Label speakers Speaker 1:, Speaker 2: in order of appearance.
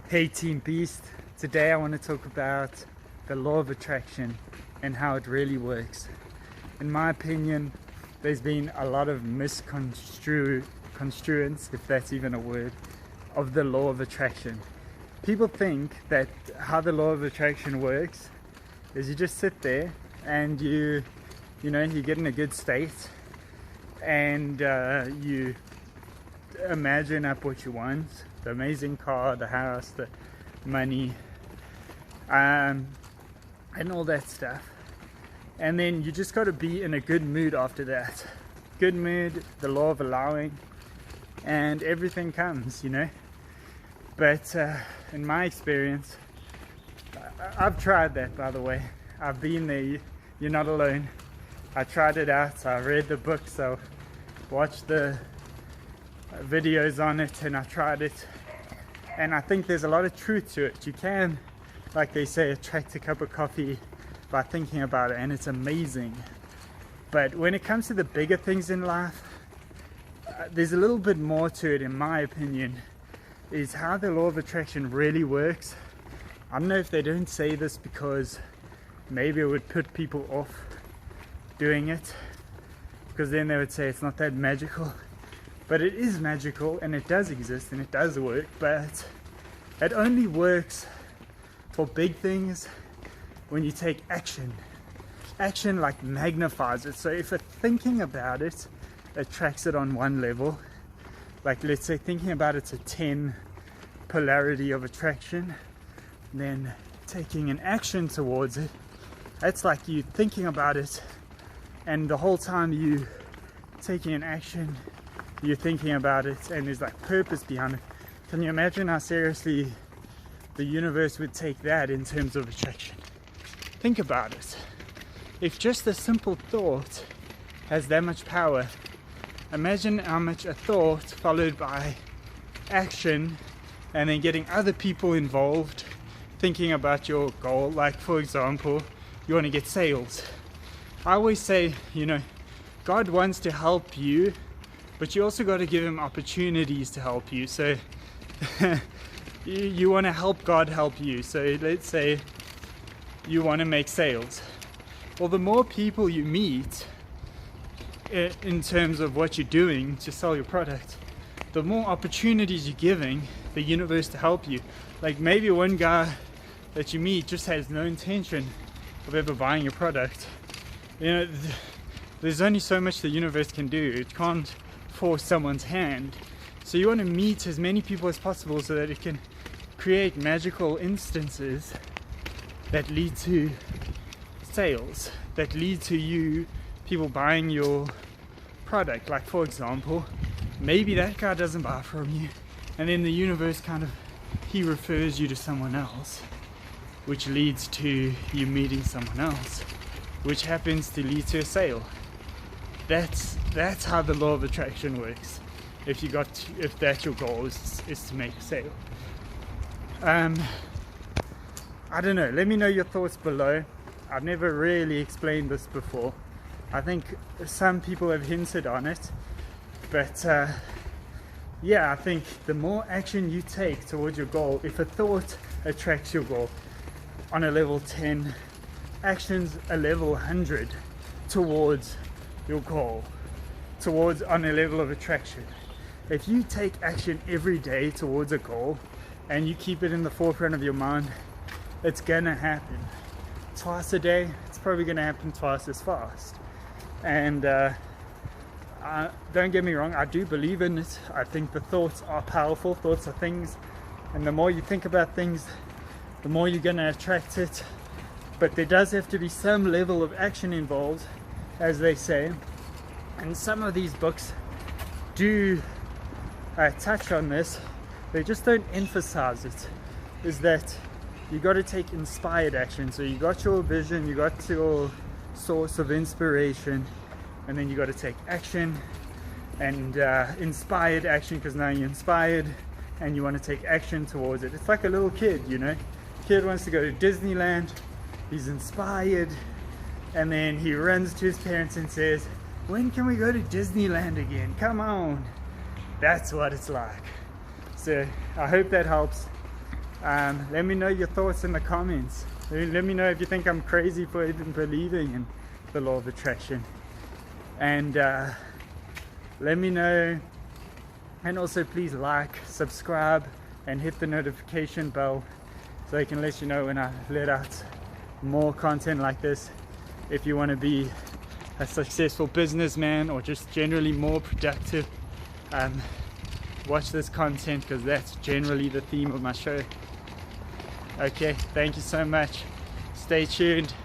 Speaker 1: Hey Team Beast, today I want to talk about the law of attraction and how it really works. In my opinion, there's been a lot of misconstruence, if that's even a word, of the law of attraction. People think that how the law of attraction works is you just sit there and you get in a good state and you imagine up what you want, the amazing car, the house, the money, and all that stuff. And then you just got to be in a good mood after that. Good mood, the law of allowing, and everything comes, But in my experience, I've tried that, by the way. I've been there. You're not alone. I tried it out. I read the books. I watched the videos on it, and I tried it. And I think there's a lot of truth to it. You can, like they say, attract a cup of coffee by thinking about it, and it's amazing. But when it comes to the bigger things in life, there's a little bit more to it, in my opinion, is how the law of attraction really works. I don't know if they don't say this because maybe it would put people off doing it, because then they would say it's not that magical. But it is magical, and it does exist, and it does work, but it only works for big things when you take action. Action like magnifies it. So if thinking about it attracts it on one level, like let's say thinking about it's a 10 polarity of attraction, then taking an action towards it, that's like you thinking about it, and the whole time you taking an action, you're thinking about it, and there's like purpose behind it. Can you imagine how seriously the universe would take that in terms of attraction? Think about it. If just a simple thought has that much power, imagine how much a thought followed by action and then getting other people involved, thinking about your goal. Like, for example, you want to get sales. I always say, God wants to help you, but you also got to give him opportunities to help you. So you want to help God help you. So let's say you want to make sales. Well, the more people you meet in terms of what you're doing to sell your product, the more opportunities you're giving the universe to help you. Like maybe one guy that you meet just has no intention of ever buying your product. There's only so much the universe can do. It can't force someone's hand. So you want to meet as many people as possible so that it can create magical instances that lead to sales, that lead to people buying your product. Like, for example, maybe that guy doesn't buy from you, and then the universe he refers you to someone else, which leads to you meeting someone else, which happens to lead to a sale. That's how the law of attraction works. If that's your goal is to make a sale. I don't know. Let me know your thoughts below. I've never really explained this before. I think some people have hinted on it, but I think the more action you take towards your goal, if a thought attracts your goal on a level 10, actions a level 100 towards your goal, on a level of attraction. If you take action every day towards a goal and you keep it in the forefront of your mind, it's gonna happen. Twice a day, it's probably gonna happen twice as fast. And don't get me wrong, I do believe in it. I think the thoughts are powerful. Thoughts are things, and the more you think about things, the more you're gonna attract it. But there does have to be some level of action involved, as they say. And some of these books do touch on this. They just don't emphasize it. Is that you got to take inspired action. So you got your vision, you got your source of inspiration, and then you got to take action, and inspired action, because now you're inspired and you want to take action towards it. It's like a little kid, Kid wants to go to Disneyland. He's inspired, and then he runs to his parents and says, "When can we go to Disneyland again? Come on." That's what it's like. So I hope that helps. Let me know your thoughts in the comments. Let me know if you think I'm crazy for even believing in the law of attraction. And let me know. And also please like, subscribe, and hit the notification bell so I can let you know when I let out more content like this. If you want to be a successful businessman or just generally more productive, watch this content, because that's generally the theme of my show. Okay, thank you so much. Stay tuned.